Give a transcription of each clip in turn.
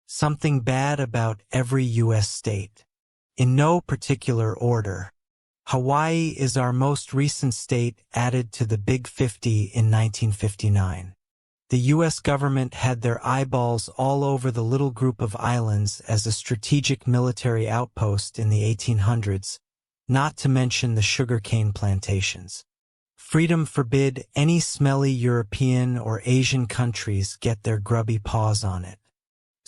Something bad about every U.S. state. In no particular order. Hawaii is our most recent state, added to the Big 50 in 1959. The U.S. government had their eyeballs all over the little group of islands as a strategic military outpost in the 1800s, not to mention the sugarcane plantations. Freedom forbid any smelly European or Asian countries get their grubby paws on it.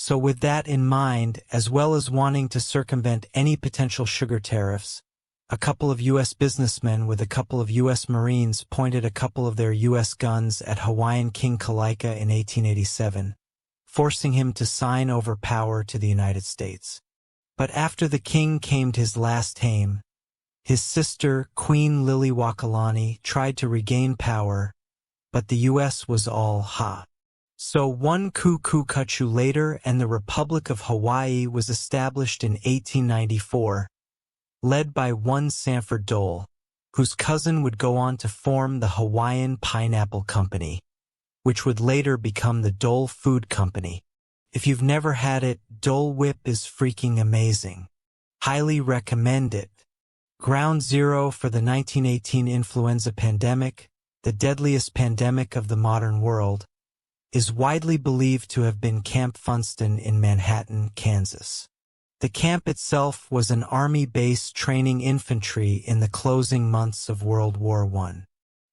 So with that in mind, as well as wanting to circumvent any potential sugar tariffs, a couple of U.S. businessmen with a couple of U.S. Marines pointed a couple of their U.S. guns at Hawaiian King Kalika in 1887, forcing him to sign over power to the United States. But after the king came to his last tame, his sister, Queen Liliuokalani, tried to regain power, but the U.S. was all ha. So one kukukachu later and the Republic of Hawaii was established in 1894, led by one Sanford Dole, whose cousin would go on to form the Hawaiian Pineapple Company, which would later become the Dole Food Company. If you've never had it, Dole Whip is freaking amazing. Highly recommend it. Ground zero for the 1918 influenza pandemic, the deadliest pandemic of the modern world, is widely believed to have been Camp Funston in Manhattan, Kansas. The camp itself was an army base training infantry in the closing months of World War I.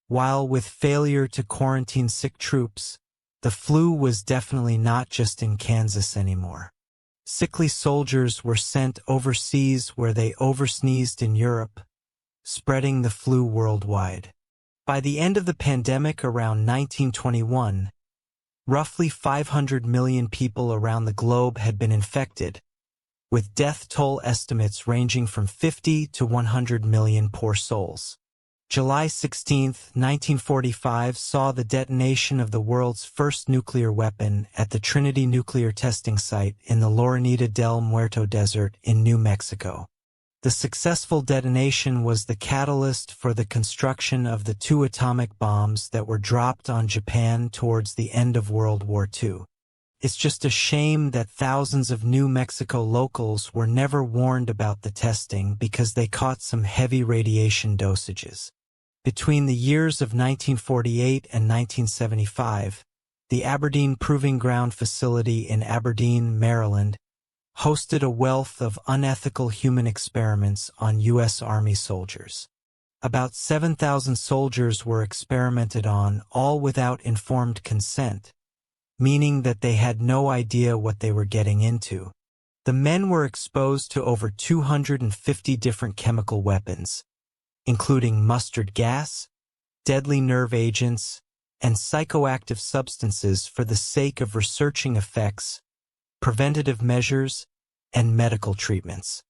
While with failure to quarantine sick troops, the flu was definitely not just in Kansas anymore. Sickly soldiers were sent overseas where they oversneezed in Europe, spreading the flu worldwide. By the end of the pandemic around 1921, roughly 500 million people around the globe had been infected, with death toll estimates ranging from 50 to 100 million poor souls. July 16, 1945 saw the detonation of the world's first nuclear weapon at the Trinity Nuclear Testing Site in the Laurenita del Muerto Desert in New Mexico. The successful detonation was the catalyst for the construction of the 2 atomic bombs that were dropped on Japan towards the end of World War II. It's just a shame that thousands of New Mexico locals were never warned about the testing because they caught some heavy radiation dosages. Between the years of 1948 and 1975, the Aberdeen Proving Ground facility in Aberdeen, Maryland, hosted a wealth of unethical human experiments on U.S. Army soldiers. About 7,000 soldiers were experimented on, all without informed consent, meaning that they had no idea what they were getting into. The men were exposed to over 250 different chemical weapons, including mustard gas, deadly nerve agents, and psychoactive substances for the sake of researching effects, preventative measures, and medical treatments.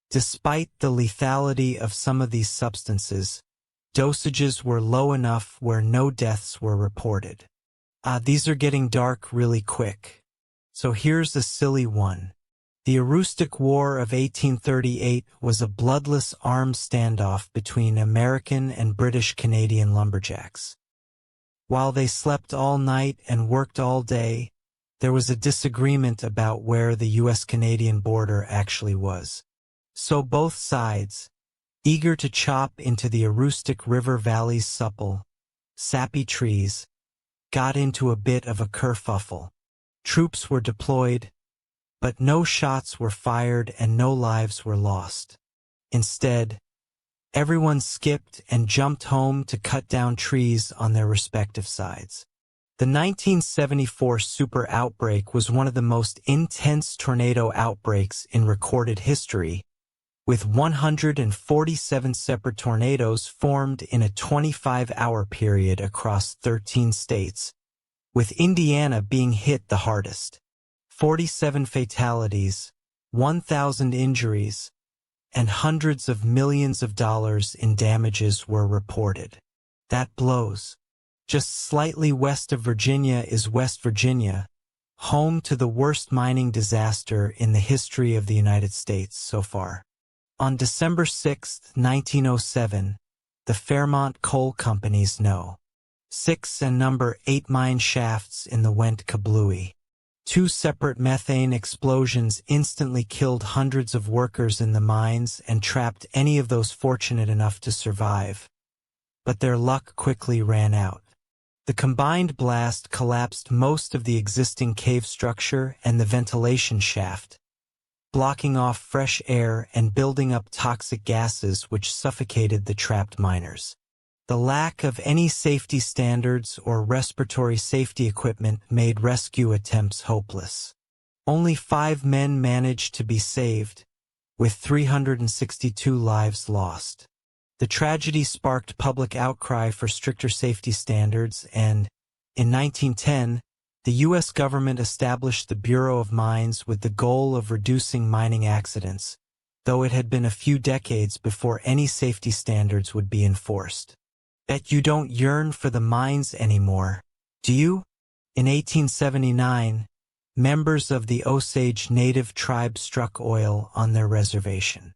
Despite the lethality of some of these substances, dosages were low enough where no deaths were reported. These are getting dark really quick. So here's a silly one. The Aroostook War of 1838 was a bloodless armed standoff between American and British Canadian lumberjacks. While they slept all night and worked all day, there was a disagreement about where the U.S.-Canadian border actually was. So both sides, eager to chop into the Aroostook River Valley's supple, sappy trees, got into a bit of a kerfuffle. Troops were deployed, but no shots were fired and no lives were lost. Instead, everyone skipped and jumped home to cut down trees on their respective sides. The 1974 super outbreak was one of the most intense tornado outbreaks in recorded history, with 147 separate tornadoes formed in a 25-hour period across 13 states, with Indiana being hit the hardest. 47 fatalities, 1,000 injuries, and hundreds of millions of dollars in damages were reported. That blows. Just slightly west of Virginia is West Virginia, home to the worst mining disaster in the history of the United States so far. On December 6, 1907, the Fairmont Coal Company's No. 6 and No. 8 mine shafts in the Went kablooey. Two separate methane explosions instantly killed hundreds of workers in the mines and trapped any of those fortunate enough to survive. But their luck quickly ran out. The combined blast collapsed most of the existing cave structure and the ventilation shaft, blocking off fresh air and building up toxic gases which suffocated the trapped miners. The lack of any safety standards or respiratory safety equipment made rescue attempts hopeless. Only 5 men managed to be saved, with 362 lives lost. The tragedy sparked public outcry for stricter safety standards and, in 1910, the U.S. government established the Bureau of Mines with the goal of reducing mining accidents, though it had been a few decades before any safety standards would be enforced. Bet you don't yearn for the mines anymore, do you? In 1879, members of the Osage Native tribe struck oil on their reservation.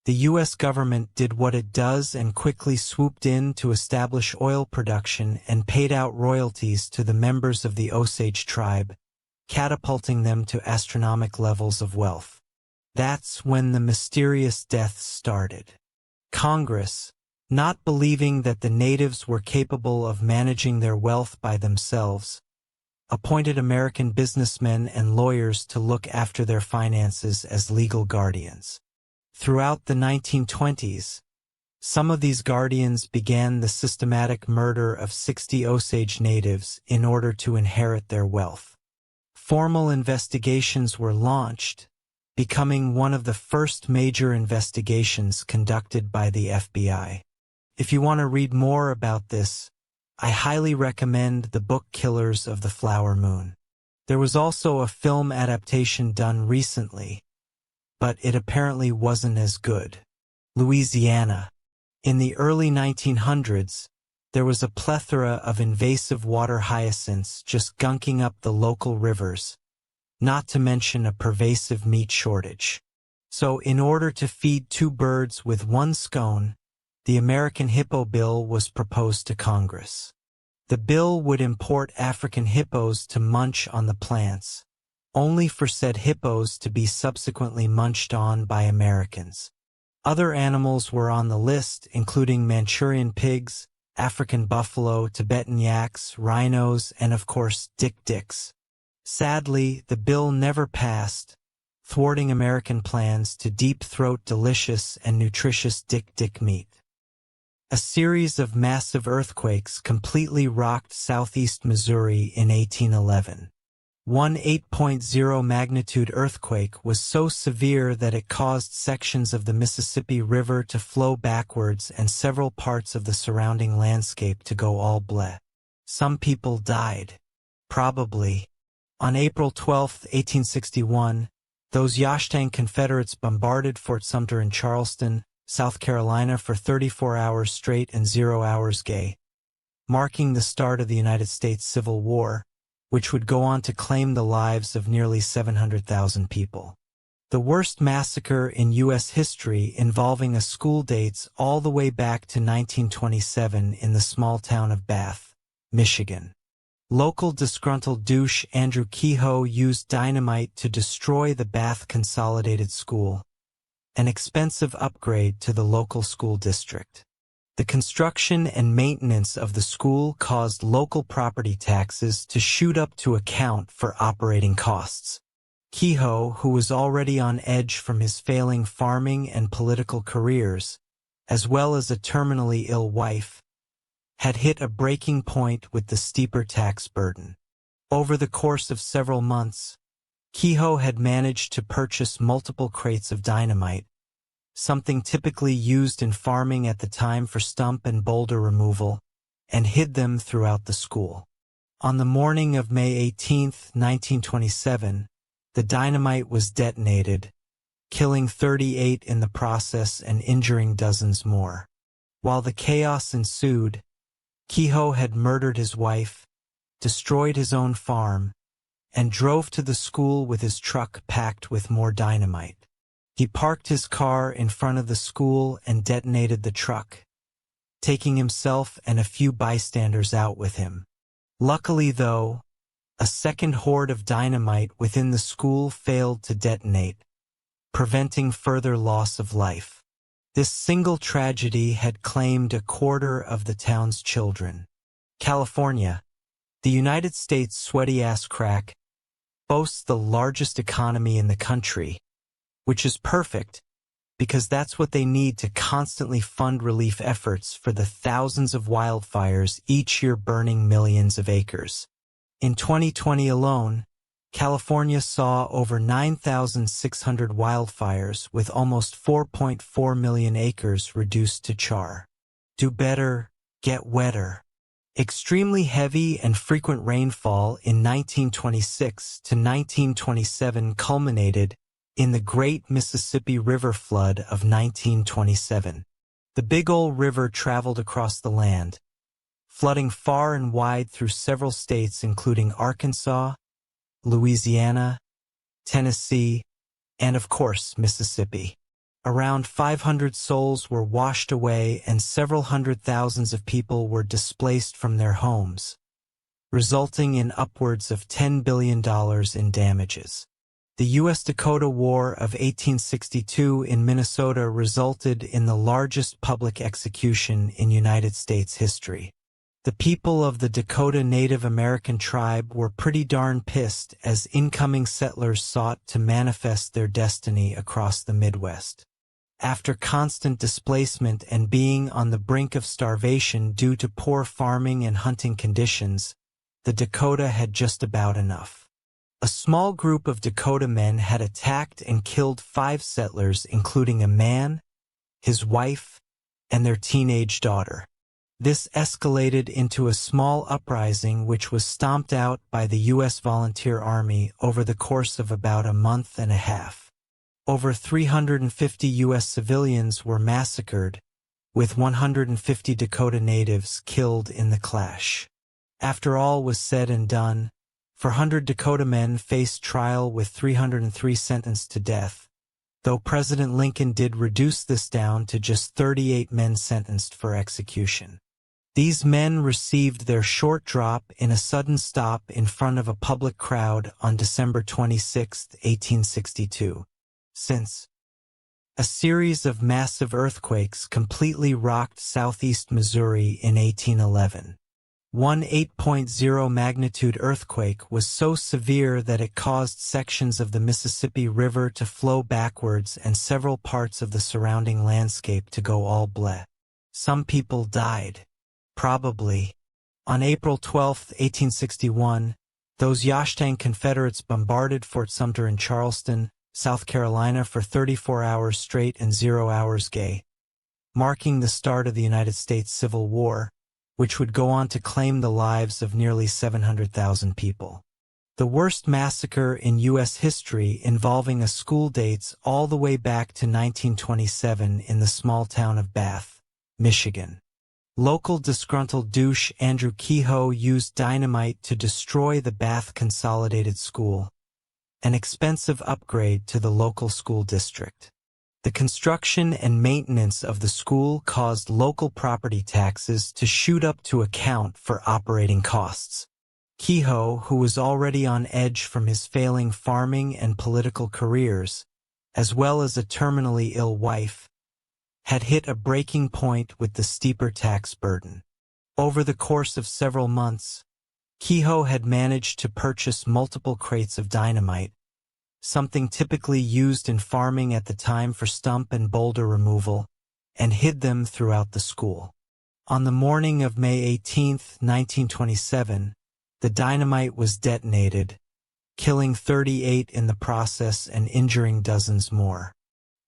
The U.S. government did what it does and quickly swooped in to establish oil production and paid out royalties to the members of the Osage tribe, catapulting them to astronomical levels of wealth. That's when the mysterious deaths started. Congress, not believing that the natives were capable of managing their wealth by themselves, appointed American businessmen and lawyers to look after their finances as legal guardians. Throughout the 1920s, some of these guardians began the systematic murder of 60 Osage natives in order to inherit their wealth. Formal investigations were launched, becoming one of the first major investigations conducted by the FBI. If you want to read more about this, I highly recommend the book Killers of the Flower Moon. There was also a film adaptation done recently, but it apparently wasn't as good. Louisiana. In the early 1900s, there was a plethora of invasive water hyacinths just gunking up the local rivers, not to mention a pervasive meat shortage. So in order to feed 2 birds with 1 scone, the American Hippo Bill was proposed to Congress. The bill would import African hippos to munch on the plants, only for said hippos to be subsequently munched on by Americans. Other animals were on the list, including Manchurian pigs, African buffalo, Tibetan yaks, rhinos, and of course dik-diks. Sadly, the bill never passed, thwarting American plans to deep-throat delicious and nutritious dik-dik meat. A series of massive earthquakes completely rocked southeast Missouri in 1811. One 8.0 magnitude earthquake was so severe that it caused sections of the Mississippi River to flow backwards and several parts of the surrounding landscape to go all bleh. Some people died. Probably. On April 12, 1861, those Yashtang Confederates bombarded Fort Sumter in Charleston, South Carolina for 34 hours straight and 0 hours gay, marking the start of the United States Civil War, which would go on to claim the lives of nearly 700,000 people. The worst massacre in U.S. history involving a school dates all the way back to 1927 in the small town of Bath, Michigan. Local disgruntled douche Andrew Kehoe used dynamite to destroy the Bath Consolidated School, an expensive upgrade to the local school district. The construction and maintenance of the school caused local property taxes to shoot up to account for operating costs. Kehoe, who was already on edge from his failing farming and political careers, as well as a terminally ill wife, had hit a breaking point with the steeper tax burden. Over the course of several months, Kehoe had managed to purchase multiple crates of dynamite, something typically used in farming at the time for stump and boulder removal, and hid them throughout the school. On the morning of May 18, 1927, the dynamite was detonated, killing 38 in the process and injuring dozens more. While the chaos ensued, Kehoe had murdered his wife, destroyed his own farm, and drove to the school with his truck packed with more dynamite. He parked his car in front of the school and detonated the truck, taking himself and a few bystanders out with him. Luckily, though, A second hoard of dynamite within the school failed to detonate, preventing further loss of life. This single tragedy had claimed a quarter of the town's children. California, the United States' sweaty-ass crack, boasts the largest economy in the country, which is perfect because that's what they need to constantly fund relief efforts for the thousands of wildfires each year burning millions of acres. In 2020 alone, California saw over 9,600 wildfires with almost 4.4 million acres reduced to char. Do better, get wetter. Extremely heavy and frequent rainfall in 1926 to 1927 culminated in the Great Mississippi River Flood of 1927. The Big Ol' River traveled across the land, flooding far and wide through several states including Arkansas, Louisiana, Tennessee, and of course, Mississippi. Around 500 souls were washed away and several hundred thousands of people were displaced from their homes, resulting in upwards of $10 billion in damages. The U.S. Dakota War of 1862 in Minnesota resulted in the largest public execution in United States history. The people of the Dakota Native American tribe were pretty darn pissed as incoming settlers sought to manifest their destiny across the Midwest. After constant displacement and being on the brink of starvation due to poor farming and hunting conditions, the Dakota had just about enough. A small group of Dakota men had attacked and killed 5 settlers, including a man, his wife, and their teenage daughter. This escalated into a small uprising which was stomped out by the U.S. Volunteer Army over the course of about a month and a half. Over 350 U.S. civilians were massacred, with 150 Dakota natives killed in the clash. After all was said and done, 400 Dakota men faced trial with 303 sentenced to death, though President Lincoln did reduce this down to just 38 men sentenced for execution. These men received their short drop in a sudden stop in front of a public crowd on December 26, 1862. Since a series of massive earthquakes completely rocked southeast Missouri in 1811. One 8.0 magnitude earthquake was so severe that it caused sections of the Mississippi River to flow backwards and several parts of the surrounding landscape to go all bleh. Some people died. Probably. On April 12, 1861, those Yashtang Confederates bombarded Fort Sumter in Charleston, South Carolina for 34 hours straight and 0 hours gay, marking the start of the United States Civil War, which would go on to claim the lives of nearly 700,000 people. The worst massacre in U.S. history involving a school dates all the way back to 1927 in the small town of Bath, Michigan. Local disgruntled douche Andrew Kehoe used dynamite to destroy the Bath Consolidated School, an expensive upgrade to the local school district. The construction and maintenance of the school caused local property taxes to shoot up to account for operating costs. Kehoe, who was already on edge from his failing farming and political careers, as well as a terminally ill wife, had hit a breaking point with the steeper tax burden. Over the course of several months, Kehoe had managed to purchase multiple crates of dynamite, something typically used in farming at the time for stump and boulder removal, and hid them throughout the school. On the morning of May 18, 1927, the dynamite was detonated, killing 38 in the process and injuring dozens more.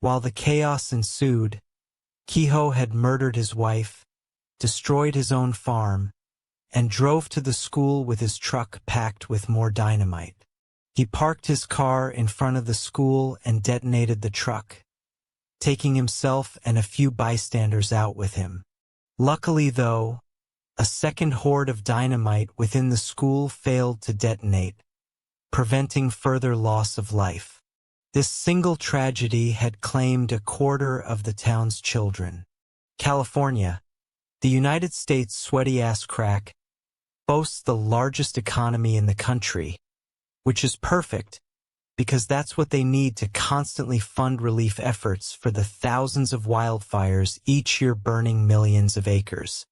While the chaos ensued, Kehoe had murdered his wife, destroyed his own farm, and drove to the school with his truck packed with more dynamite. He parked his car in front of the school and detonated the truck, taking himself and a few bystanders out with him. Luckily, though, a second hoard of dynamite within the school failed to detonate, preventing further loss of life. This single tragedy had claimed a quarter of the town's children. California, the United States' sweaty-ass crack, boasts the largest economy in the country, which is perfect because that's what they need to constantly fund relief efforts for the thousands of wildfires each year burning millions of acres.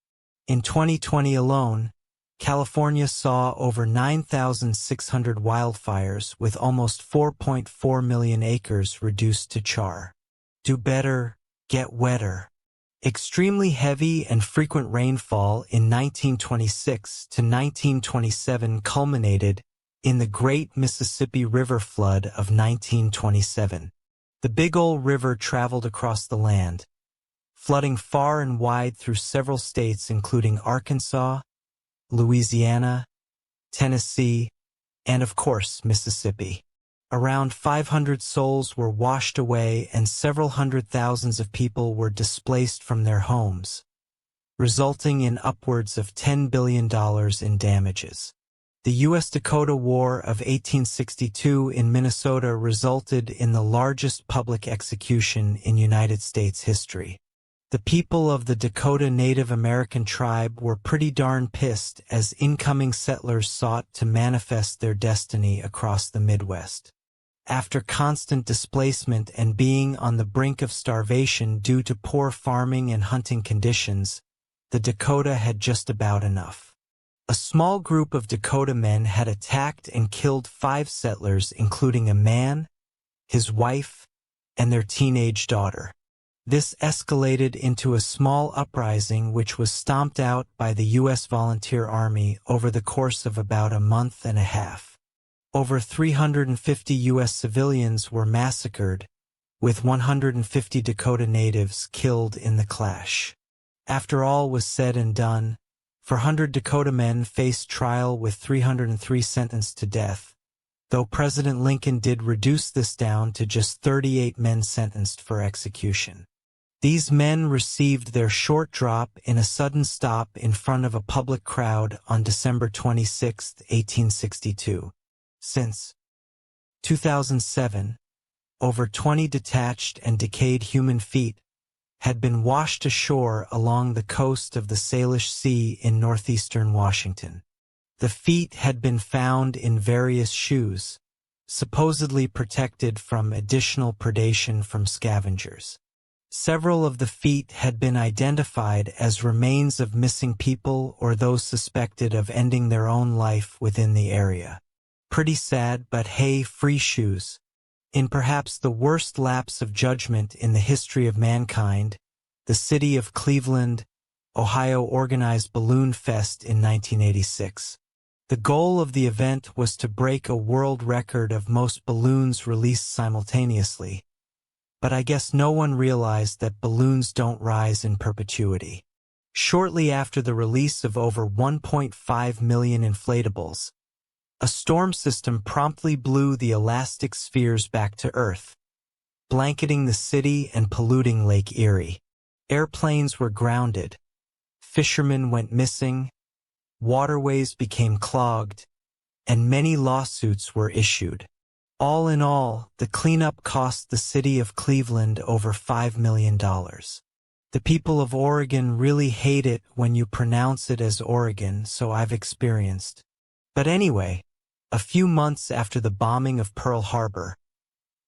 In 2020 alone, California saw over 9,600 wildfires with almost 4.4 million acres reduced to char. Do better, get wetter. Extremely heavy and frequent rainfall in 1926 to 1927 culminated in the Great Mississippi River Flood of 1927. The Big Ol' River traveled across the land, flooding far and wide through several states including Arkansas, Louisiana, Tennessee, and of course, Mississippi. Around 500 souls were washed away and several hundred thousands of people were displaced from their homes, resulting in upwards of $10 billion in damages. The U.S.-Dakota War of 1862 in Minnesota resulted in the largest public execution in United States history. The people of the Dakota Native American tribe were pretty darn pissed as incoming settlers sought to manifest their destiny across the Midwest. After constant displacement and being on the brink of starvation due to poor farming and hunting conditions, the Dakota had just about enough. A small group of Dakota men had attacked and killed 5 settlers, including a man, his wife, and their teenage daughter. This escalated into a small uprising which was stomped out by the U.S. Volunteer Army over the course of about a month and a half. Over 350 U.S. civilians were massacred, with 150 Dakota natives killed in the clash. After all was said and done, 400 Dakota men faced trial with 303 sentenced to death, though President Lincoln did reduce this down to just 38 men sentenced for execution. These men received their short drop in a sudden stop in front of a public crowd on December 26, 1862. Since 2007, over 20 detached and decayed human feet had been washed ashore along the coast of the Salish Sea in northeastern Washington. The feet had been found in various shoes, supposedly protected from additional predation from scavengers. Several of the feet had been identified as remains of missing people or those suspected of ending their own life within the area. Pretty sad, but hey, free shoes. In perhaps the worst lapse of judgment in the history of mankind, the city of Cleveland, Ohio organized Balloon Fest in 1986. The goal of the event was to break a world record of most balloons released simultaneously. But I guess no one realized that balloons don't rise in perpetuity. Shortly after the release of over 1.5 million inflatables, a storm system promptly blew the elastic spheres back to Earth, blanketing the city and polluting Lake Erie. Airplanes were grounded, fishermen went missing, waterways became clogged, and many lawsuits were issued. All in all, the cleanup cost the city of Cleveland over $5 million. The people of Oregon really hate it when you pronounce it as Oregon, so I've experienced. But anyway, a few months after the bombing of Pearl Harbor,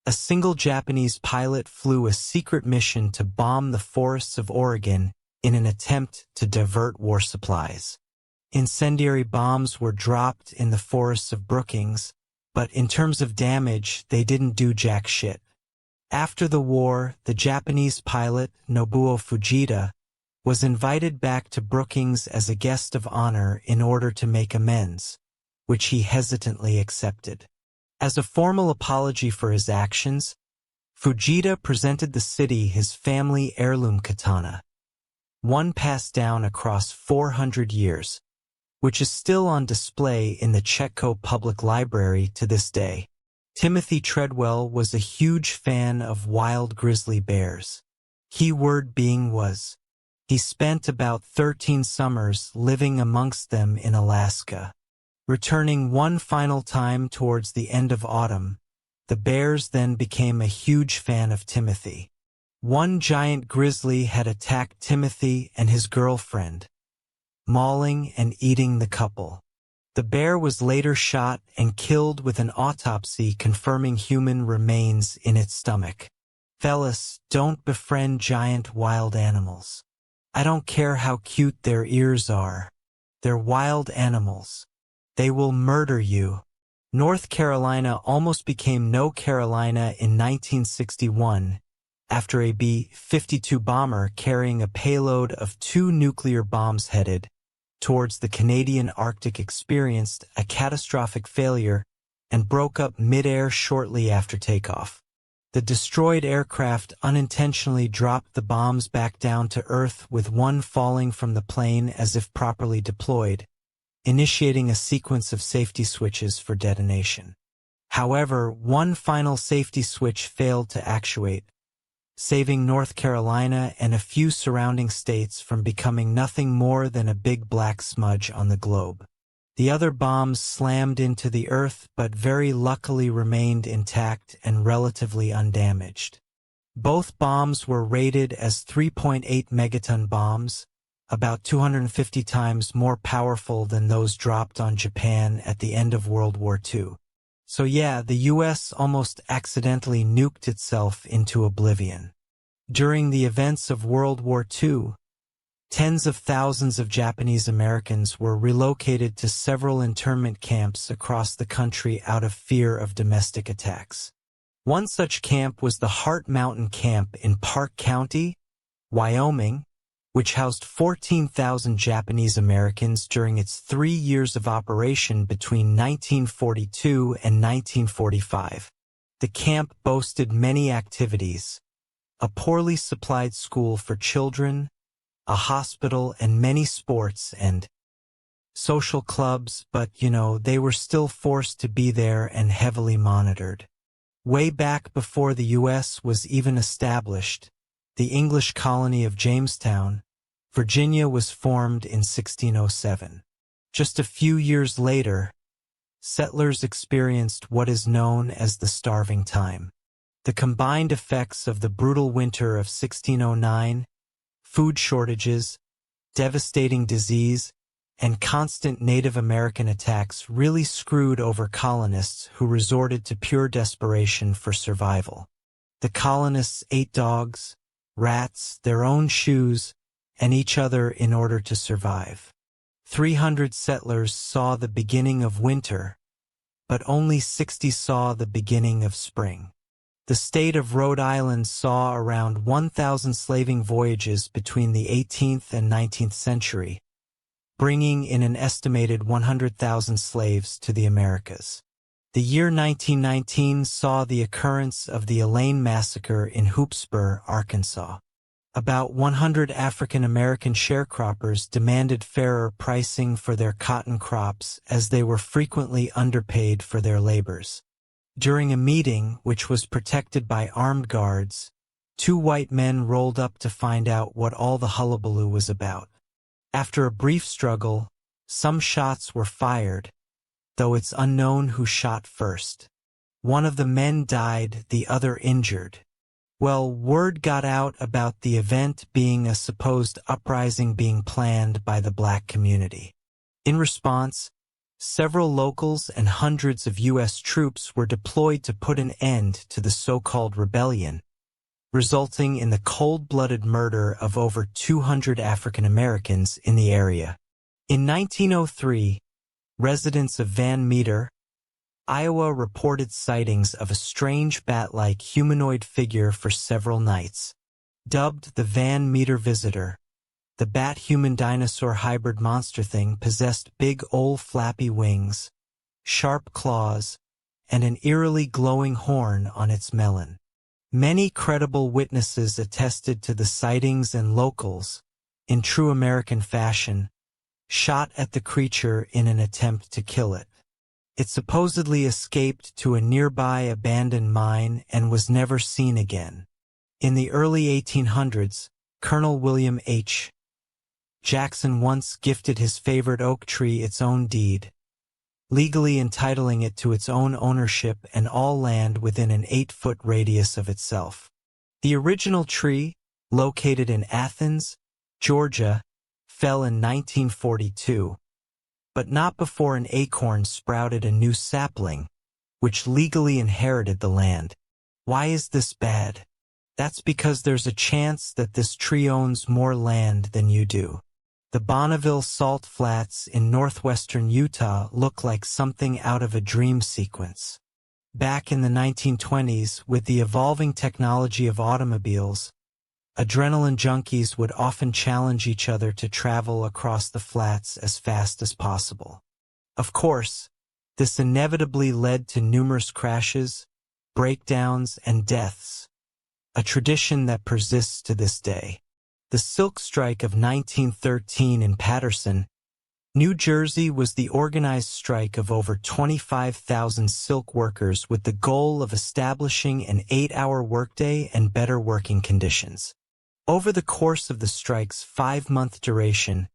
a single Japanese pilot flew a secret mission to bomb the forests of Oregon in an attempt to divert war supplies. Incendiary bombs were dropped in the forests of Brookings, but in terms of damage, they didn't do jack shit. After the war, the Japanese pilot, Nobuo Fujita, was invited back to Brookings as a guest of honor in order to make amends, which he hesitantly accepted. As a formal apology for his actions, Fujita presented the city his family heirloom katana, one passed down across 400 years, which is still on display in the Chetco Public Library to this day. Timothy Treadwell was a huge fan of wild grizzly bears. Keyword being was. He spent about 13 summers living amongst them in Alaska. Returning one final time towards the end of autumn, the bears then became a huge fan of Timothy. One giant grizzly had attacked Timothy and his girlfriend, mauling and eating the couple. The bear was later shot and killed with an autopsy confirming human remains in its stomach. Fellas, don't befriend giant wild animals. I don't care how cute their ears are. They're wild animals. They will murder you. North Carolina almost became No Carolina in 1961 after a B-52 bomber carrying a payload of 2 nuclear bombs headed towards the Canadian Arctic experienced a catastrophic failure and broke up mid-air shortly after takeoff. The destroyed aircraft unintentionally dropped the bombs back down to Earth, with one falling from the plane as if properly deployed, initiating a sequence of safety switches for detonation. However, one final safety switch failed to actuate, saving North Carolina and a few surrounding states from becoming nothing more than a big black smudge on the globe. The other bombs slammed into the earth but very luckily remained intact and relatively undamaged. Both bombs were rated as 3.8 megaton bombs, about 250 times more powerful than those dropped on Japan at the end of World War II. So yeah, the US almost accidentally nuked itself into oblivion. During the events of World War II, tens of thousands of Japanese Americans were relocated to several internment camps across the country out of fear of domestic attacks. One such camp was the Heart Mountain Camp in Park County, Wyoming, which housed 14,000 Japanese Americans during its 3 years of operation between 1942 and 1945. The camp boasted many activities: a poorly supplied school for children, a hospital, and many sports and social clubs, but, they were still forced to be there and heavily monitored. Way back before the U.S. was even established, the English colony of Jamestown, Virginia, was formed in 1607. Just a few years later, settlers experienced what is known as the Starving Time. The combined effects of the brutal winter of 1609, food shortages, devastating disease, and constant Native American attacks really screwed over colonists who resorted to pure desperation for survival. The colonists ate dogs, rats, their own shoes, and each other in order to survive. 300 settlers saw the beginning of winter, but only 60 saw the beginning of spring. The state of Rhode Island saw around 1,000 slaving voyages between the 18th and 19th century, bringing in an estimated 100,000 slaves to the Americas. The year 1919 saw the occurrence of the Elaine Massacre in Hoopsburg, Arkansas. About 100 African American sharecroppers demanded fairer pricing for their cotton crops as they were frequently underpaid for their labors. During a meeting, which was protected by armed guards, 2 white men rolled up to find out what all the hullabaloo was about. After a brief struggle, some shots were fired, though it's unknown who shot first. One of the men died, the other injured. Well, word got out about the event being a supposed uprising being planned by the black community. In response, several locals and hundreds of U.S. troops were deployed to put an end to the so-called rebellion, resulting in the cold-blooded murder of over 200 African Americans in the area. In 1903, residents of Van Meter, Iowa, reported sightings of a strange bat-like humanoid figure for several nights. Dubbed the Van Meter Visitor, the bat-human dinosaur hybrid monster thing possessed big old flappy wings, sharp claws, and an eerily glowing horn on its melon. Many credible witnesses attested to the sightings, and locals, in true American fashion, shot at the creature in an attempt to kill it. It supposedly escaped to a nearby abandoned mine and was never seen again. In the early 1800s, Colonel William H. Jackson once gifted his favorite oak tree its own deed, legally entitling it to its own ownership and all land within an 8-foot radius of itself. The original tree, located in Athens, Georgia, fell in 1942, but not before an acorn sprouted a new sapling, which legally inherited the land. Why is this bad? That's because there's a chance that this tree owns more land than you do. The Bonneville Salt Flats in northwestern Utah look like something out of a dream sequence. Back in the 1920s, with the evolving technology of automobiles, adrenaline junkies would often challenge each other to travel across the flats as fast as possible. Of course, this inevitably led to numerous crashes, breakdowns, and deaths, a tradition that persists to this day. The Silk Strike of 1913 in Paterson, New Jersey was the organized strike of over 25,000 silk workers with the goal of establishing an 8-hour workday and better working conditions. Over the course of the strike's 5-month duration,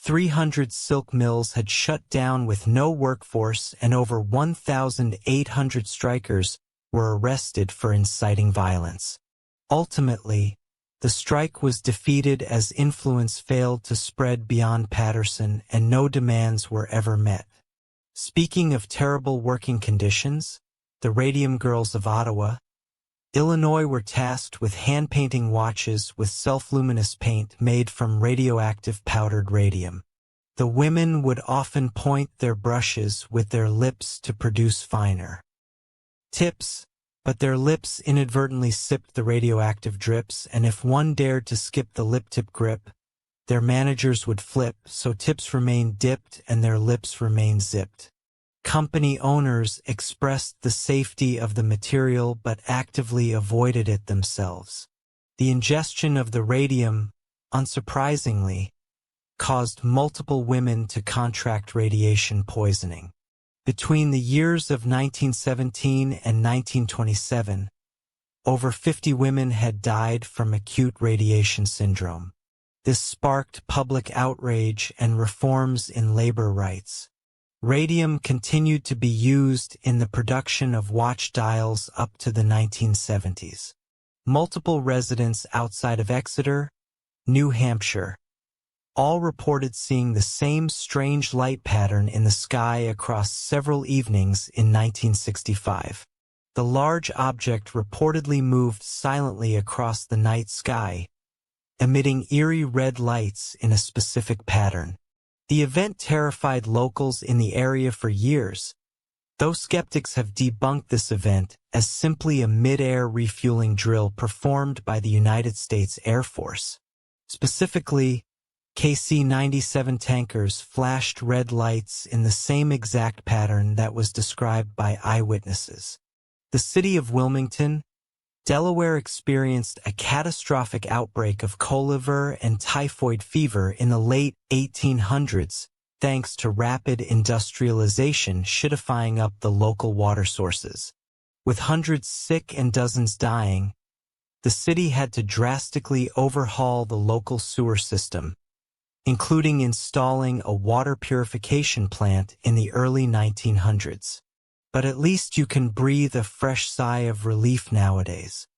300 silk mills had shut down with no workforce, and over 1,800 strikers were arrested for inciting violence. Ultimately, the strike was defeated as influence failed to spread beyond Paterson and no demands were ever met. Speaking of terrible working conditions, the Radium Girls of Ottawa, Illinois were tasked with hand-painting watches with self-luminous paint made from radioactive powdered radium. The women would often point their brushes with their lips to produce finer tips, but their lips inadvertently sipped the radioactive drips, and if one dared to skip the lip tip grip, their managers would flip, so tips remained dipped and their lips remained zipped. Company owners expressed the safety of the material but actively avoided it themselves. The ingestion of the radium, unsurprisingly, caused multiple women to contract radiation poisoning. Between the years of 1917 and 1927, over 50 women had died from acute radiation syndrome. This sparked public outrage and reforms in labor rights. Radium continued to be used in the production of watch dials up to the 1970s. Multiple residents outside of Exeter, New Hampshire, all reported seeing the same strange light pattern in the sky across several evenings in 1965. The large object reportedly moved silently across the night sky, emitting eerie red lights in a specific pattern. The event terrified locals in the area for years, though skeptics have debunked this event as simply a mid-air refueling drill performed by the United States Air Force. Specifically, KC-97 tankers flashed red lights in the same exact pattern that was described by eyewitnesses. The city of Wilmington, Delaware experienced a catastrophic outbreak of cholera and typhoid fever in the late 1800s, thanks to rapid industrialization shitifying up the local water sources. With hundreds sick and dozens dying, the city had to drastically overhaul the local sewer system, including installing a water purification plant in the early 1900s. But at least you can breathe a fresh sigh of relief nowadays.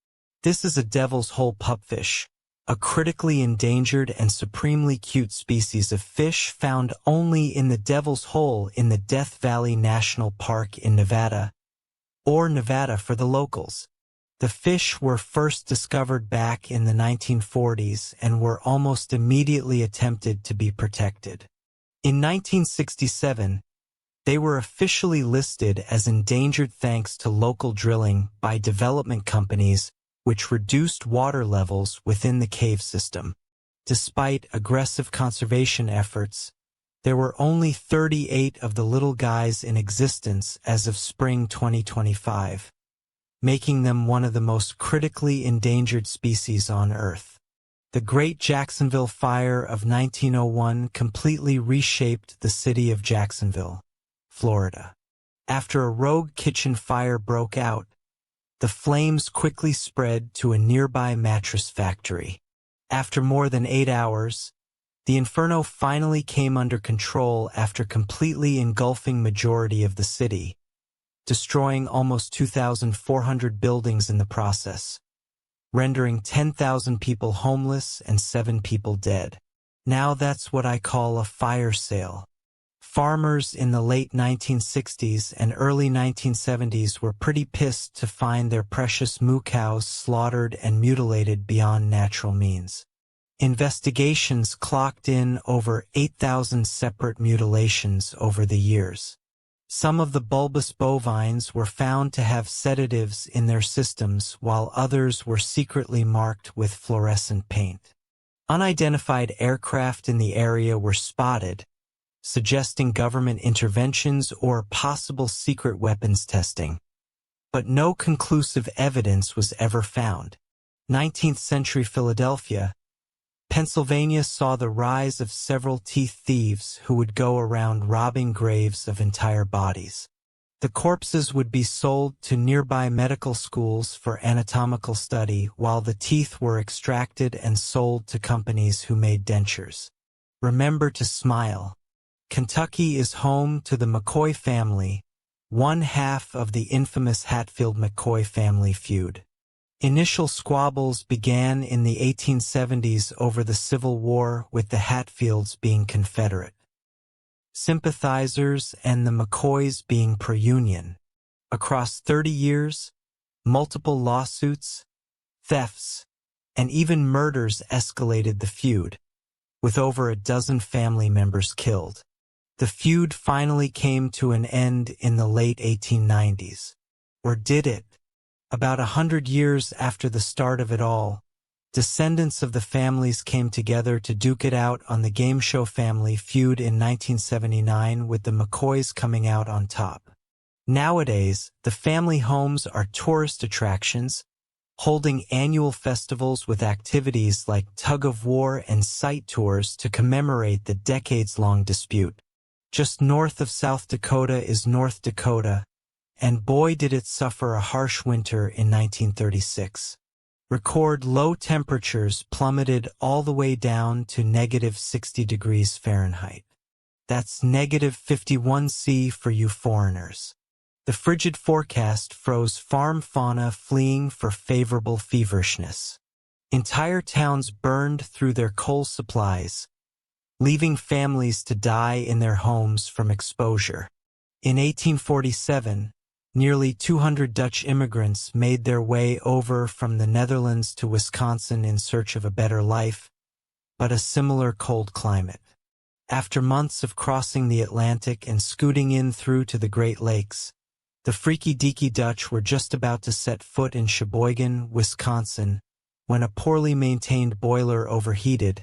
This is a devil's hole pupfish, a critically endangered and supremely cute species of fish found only in the Devil's Hole in the Death Valley National Park in Nevada, or Nevada for the locals. The fish were first discovered back in the 1940s and were almost immediately attempted to be protected. In 1967, they were officially listed as endangered thanks to local drilling by development companies which reduced water levels within the cave system. Despite aggressive conservation efforts, there were only 38 of the little guys in existence as of spring 2025. Making them one of the most critically endangered species on Earth. The Great Jacksonville Fire of 1901 completely reshaped the city of Jacksonville, Florida. After a rogue kitchen fire broke out, the flames quickly spread to a nearby mattress factory. After more than 8 hours, the inferno finally came under control after completely engulfing majority of the city, destroying almost 2,400 buildings in the process, rendering 10,000 people homeless and 7 people dead. Now that's what I call a fire sale. Farmers in the late 1960s and early 1970s were pretty pissed to find their precious moo cows slaughtered and mutilated beyond natural means. Investigations clocked in over 8,000 separate mutilations over the years. Some of the bulbous bovines were found to have sedatives in their systems, while others were secretly marked with fluorescent paint. Unidentified aircraft in the area were spotted, suggesting government interventions or possible secret weapons testing. But no conclusive evidence was ever found. 19th century Philadelphia, Pennsylvania saw the rise of several teeth thieves who would go around robbing graves of entire bodies. The corpses would be sold to nearby medical schools for anatomical study, while the teeth were extracted and sold to companies who made dentures. Remember to smile. Kentucky is home to the McCoy family, one half of the infamous Hatfield-McCoy family feud. Initial squabbles began in the 1870s over the Civil War, with the Hatfields being Confederate sympathizers and the McCoys being pro-Union. Across 30 years, multiple lawsuits, thefts, and even murders escalated the feud, with over a dozen family members killed. The feud finally came to an end in the late 1890s. Or did it? About 100 years after the start of it all, descendants of the families came together to duke it out on the game show Family Feud in 1979, with the McCoys coming out on top. Nowadays, the family homes are tourist attractions, holding annual festivals with activities like tug-of-war and sight tours to commemorate the decades-long dispute. Just north of South Dakota is North Dakota, and boy did it suffer a harsh winter in 1936. Record low temperatures plummeted all the way down to negative 60 degrees Fahrenheit. That's negative 51°C for you foreigners. The frigid forecast froze farm fauna fleeing for favorable feverishness. Entire towns burned through their coal supplies, leaving families to die in their homes from exposure. In 1847, nearly 200 Dutch immigrants made their way over from the Netherlands to Wisconsin in search of a better life, but a similar cold climate. After months of crossing the Atlantic and scooting in through to the Great Lakes, the freaky-deaky Dutch were just about to set foot in Sheboygan, Wisconsin, when a poorly maintained boiler overheated,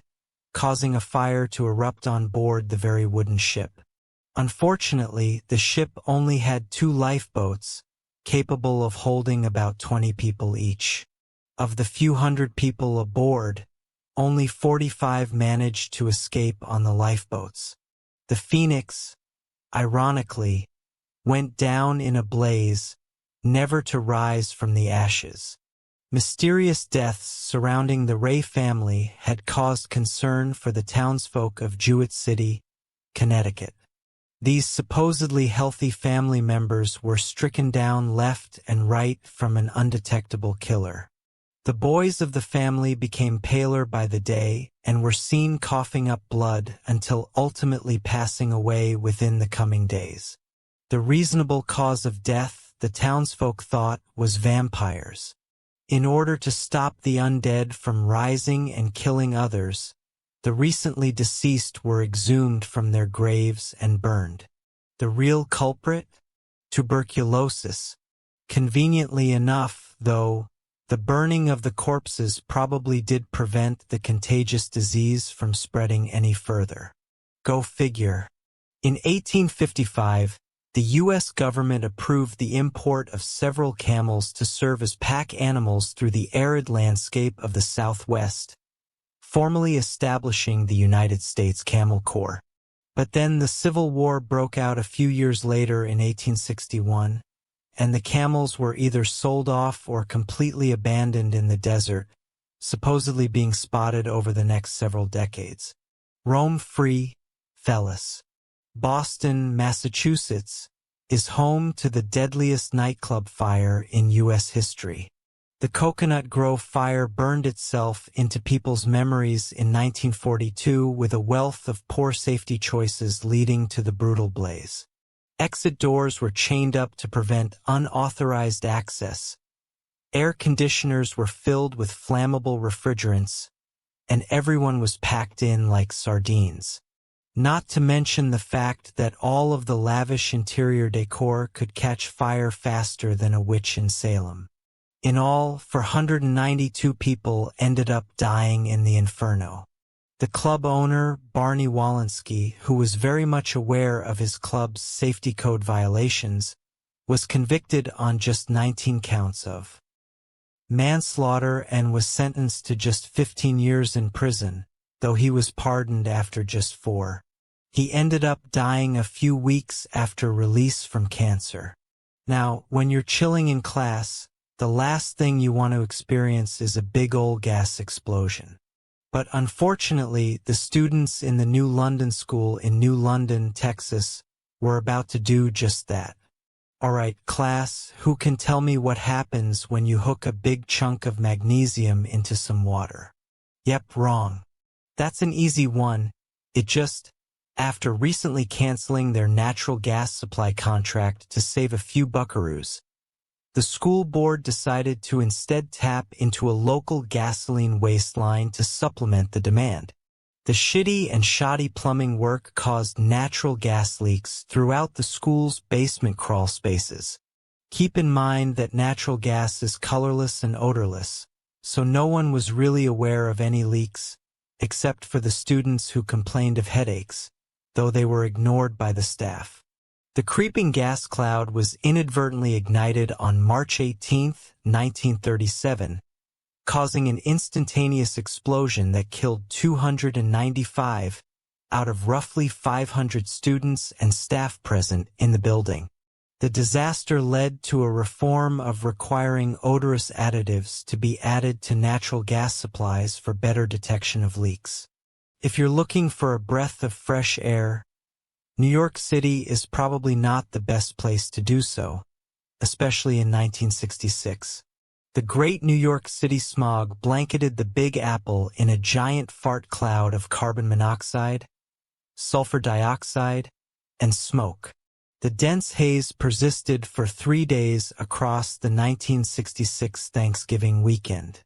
causing a fire to erupt on board the very wooden ship. Unfortunately, the ship only had 2 lifeboats, capable of holding about 20 people each. Of the few hundred people aboard, only 45 managed to escape on the lifeboats. The Phoenix, ironically, went down in a blaze, never to rise from the ashes. Mysterious deaths surrounding the Ray family had caused concern for the townsfolk of Jewett City, Connecticut. These supposedly healthy family members were stricken down left and right from an undetectable killer. The boys of the family became paler by the day and were seen coughing up blood until ultimately passing away within the coming days. The reasonable cause of death, the townsfolk thought, was vampires. In order to stop the undead from rising and killing others, the recently deceased were exhumed from their graves and burned. The real culprit? Tuberculosis. Conveniently enough, though, the burning of the corpses probably did prevent the contagious disease from spreading any further. Go figure. In 1855, the U.S. government approved the import of several camels to serve as pack animals through the arid landscape of the Southwest, formally establishing the United States Camel Corps. But then the Civil War broke out a few years later in 1861, and the camels were either sold off or completely abandoned in the desert, supposedly being spotted over the next several decades. Roam free, fellas. Boston, Massachusetts, is home to the deadliest nightclub fire in U.S. history. The Coconut Grove fire burned itself into people's memories in 1942 with a wealth of poor safety choices leading to the brutal blaze. Exit doors were chained up to prevent unauthorized access. Air conditioners were filled with flammable refrigerants, and everyone was packed in like sardines. Not to mention the fact that all of the lavish interior decor could catch fire faster than a witch in Salem. In all, 492 people ended up dying in the inferno. The club owner, Barney Walensky, who was very much aware of his club's safety code violations, was convicted on just 19 counts of manslaughter and was sentenced to just 15 years in prison, though he was pardoned after just 4. He ended up dying a few weeks after release from cancer. Now, when you're chilling in class, the last thing you want to experience is a big old gas explosion. But unfortunately, the students in the New London School in New London, Texas, were about to do just that. Alright, class, who can tell me what happens when you hook a big chunk of magnesium into some water? Yep, wrong. That's an easy one. After recently canceling their natural gas supply contract to save a few buckaroos, the school board decided to instead tap into a local gasoline waistline to supplement the demand. The shitty and shoddy plumbing work caused natural gas leaks throughout the school's basement crawl spaces. Keep in mind that natural gas is colorless and odorless, so no one was really aware of any leaks, except for the students who complained of headaches, though they were ignored by the staff. The creeping gas cloud was inadvertently ignited on March 18, 1937, causing an instantaneous explosion that killed 295 out of roughly 500 students and staff present in the building. The disaster led to a reform of requiring odorous additives to be added to natural gas supplies for better detection of leaks. If you're looking for a breath of fresh air, New York City is probably not the best place to do so, especially in 1966. The Great New York City smog blanketed the Big Apple in a giant fart cloud of carbon monoxide, sulfur dioxide, and smoke. The dense haze persisted for 3 days across the 1966 Thanksgiving weekend.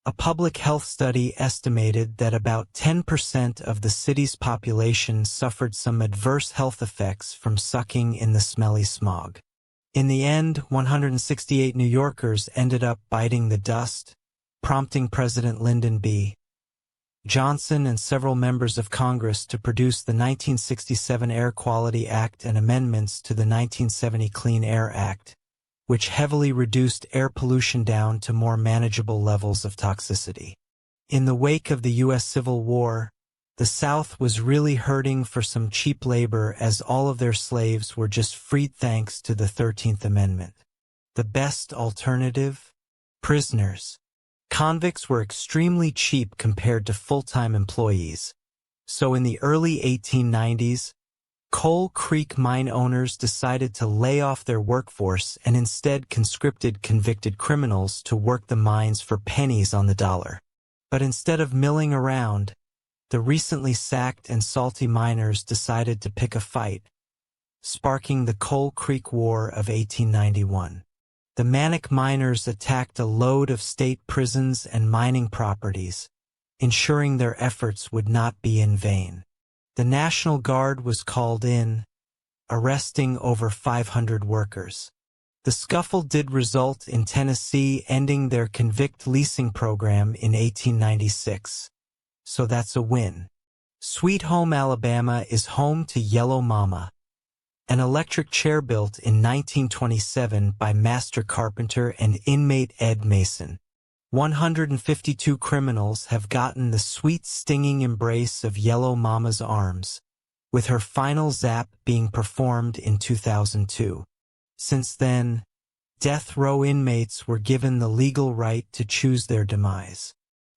A public health study estimated that about 10% of the city's population suffered some adverse health effects from sucking in the smelly smog. In the end, 168 New Yorkers ended up biting the dust, prompting President Lyndon B. Johnson and several members of Congress to produce the 1967 Air Quality Act and amendments to the 1970 Clean Air Act, which heavily reduced air pollution down to more manageable levels of toxicity. In the wake of the U.S. Civil War, the South was really hurting for some cheap labor as all of their slaves were just freed thanks to the 13th Amendment. The best alternative? Prisoners. Convicts were extremely cheap compared to full-time employees. So in the early 1890s, Coal Creek mine owners decided to lay off their workforce and instead conscripted convicted criminals to work the mines for pennies on the dollar. But instead of milling around, the recently sacked and salty miners decided to pick a fight, sparking the Coal Creek War of 1891. The manic miners attacked a load of state prisons and mining properties, ensuring their efforts would not be in vain. The National Guard was called in, arresting over 500 workers. The scuffle did result in Tennessee ending their convict leasing program in 1896. So that's a win. Sweet Home Alabama is home to Yellow Mama, an electric chair built in 1927 by master carpenter and inmate Ed Mason. 152 criminals have gotten the sweet stinging embrace of Yellow Mama's arms, with her final zap being performed in 2002. Since then, death row inmates were given the legal right to choose their demise.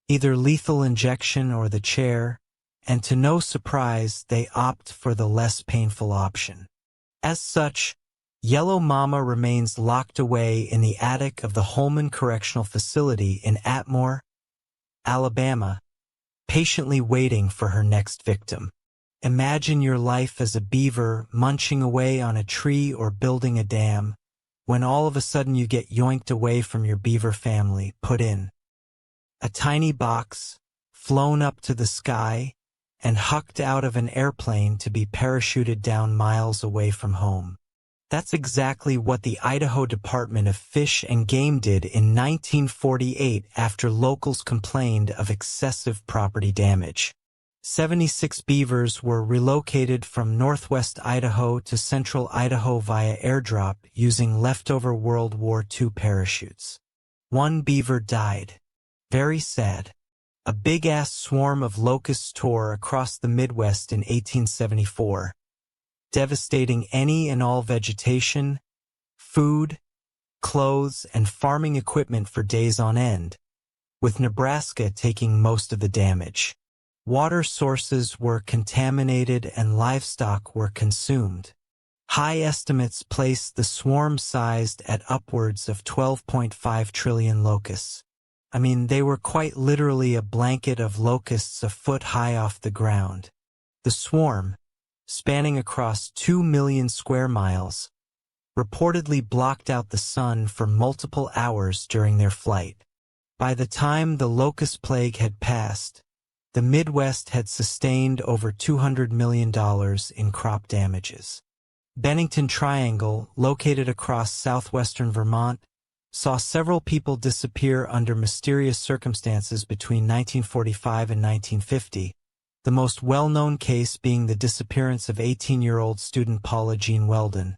Either lethal injection or the chair, and to no surprise, they opt for the less painful option. As such, Yellow Mama remains locked away in the attic of the Holman Correctional Facility in Atmore, Alabama, patiently waiting for her next victim. Imagine your life as a beaver munching away on a tree or building a dam, when all of a sudden you get yoinked away from your beaver family, put in a tiny box, flown up to the sky, and hucked out of an airplane to be parachuted down miles away from home. That's exactly what the Idaho Department of Fish and Game did in 1948 after locals complained of excessive property damage. 76 beavers were relocated from northwest Idaho to central Idaho via airdrop using leftover World War II parachutes. One beaver died. Very sad. A big-ass swarm of locusts tore across the Midwest in 1874. Devastating any and all vegetation, food, clothes, and farming equipment for days on end, with Nebraska taking most of the damage. Water sources were contaminated and livestock were consumed. High estimates placed the swarm sized at upwards of 12.5 trillion locusts. I mean, they were quite literally a blanket of locusts a foot high off the ground. The swarm, spanning across 2 million square miles, reportedly blocked out the sun for multiple hours during their flight. By the time the locust plague had passed, the Midwest had sustained over $200 million in crop damages. Bennington Triangle, located across southwestern Vermont, saw several people disappear under mysterious circumstances between 1945 and 1950. The most well-known case being the disappearance of 18-year-old student Paula Jean Weldon,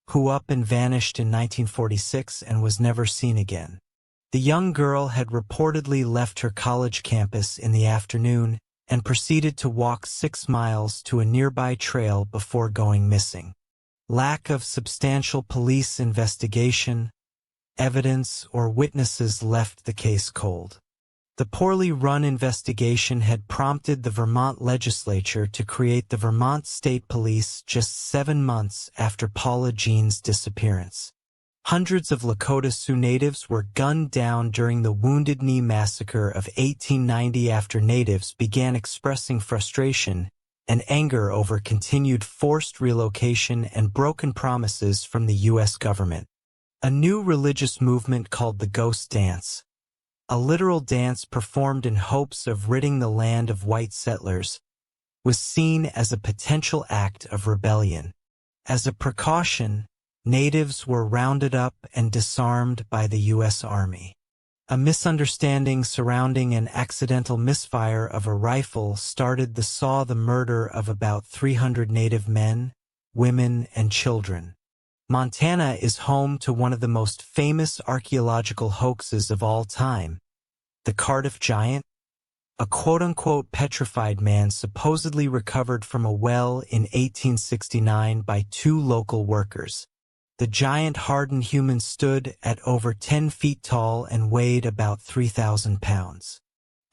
who up and vanished in 1946 and was never seen again. The young girl had reportedly left her college campus in the afternoon and proceeded to walk 6 miles to a nearby trail before going missing. Lack of substantial police investigation, evidence, or witnesses left the case cold. The poorly run investigation had prompted the Vermont legislature to create the Vermont State Police just 7 months after Paula Jean's disappearance. Hundreds of Lakota Sioux natives were gunned down during the Wounded Knee Massacre of 1890 after natives began expressing frustration and anger over continued forced relocation and broken promises from the U.S. government. A new religious movement called the Ghost Dance, a literal dance performed in hopes of ridding the land of white settlers, was seen as a potential act of rebellion. As a precaution, natives were rounded up and disarmed by the U.S. Army. A misunderstanding surrounding an accidental misfire of a rifle saw the murder of about 300 native men, women, and children. Montana is home to one of the most famous archaeological hoaxes of all time, the Cardiff Giant, a quote-unquote petrified man supposedly recovered from a well in 1869 by 2 local workers. The giant hardened human stood at over 10 feet tall and weighed about 3,000 pounds.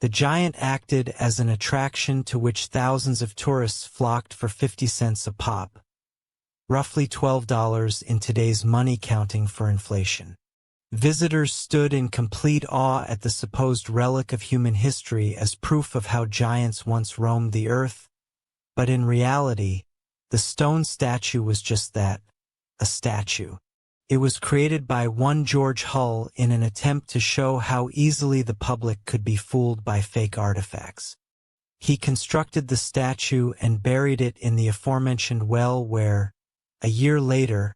The giant acted as an attraction to which thousands of tourists flocked for 50 cents a pop, roughly $12 in today's money counting for inflation. Visitors stood in complete awe at the supposed relic of human history as proof of how giants once roamed the earth, but in reality, the stone statue was just that, a statue. It was created by one George Hull in an attempt to show how easily the public could be fooled by fake artifacts. He constructed the statue and buried it in the aforementioned well where, a year later,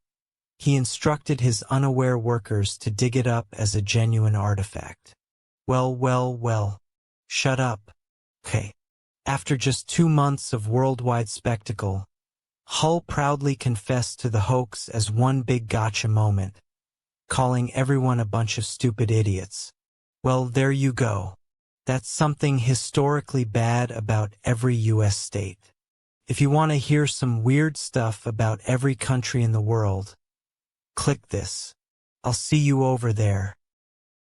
he instructed his unaware workers to dig it up as a genuine artifact. Well, shut up. Okay. After just 2 months of worldwide spectacle, Hull proudly confessed to the hoax as one big gotcha moment, calling everyone a bunch of stupid idiots. Well, there you go. That's something historically bad about every U.S. state. If you want to hear some weird stuff about every country in the world, click this. I'll see you over there.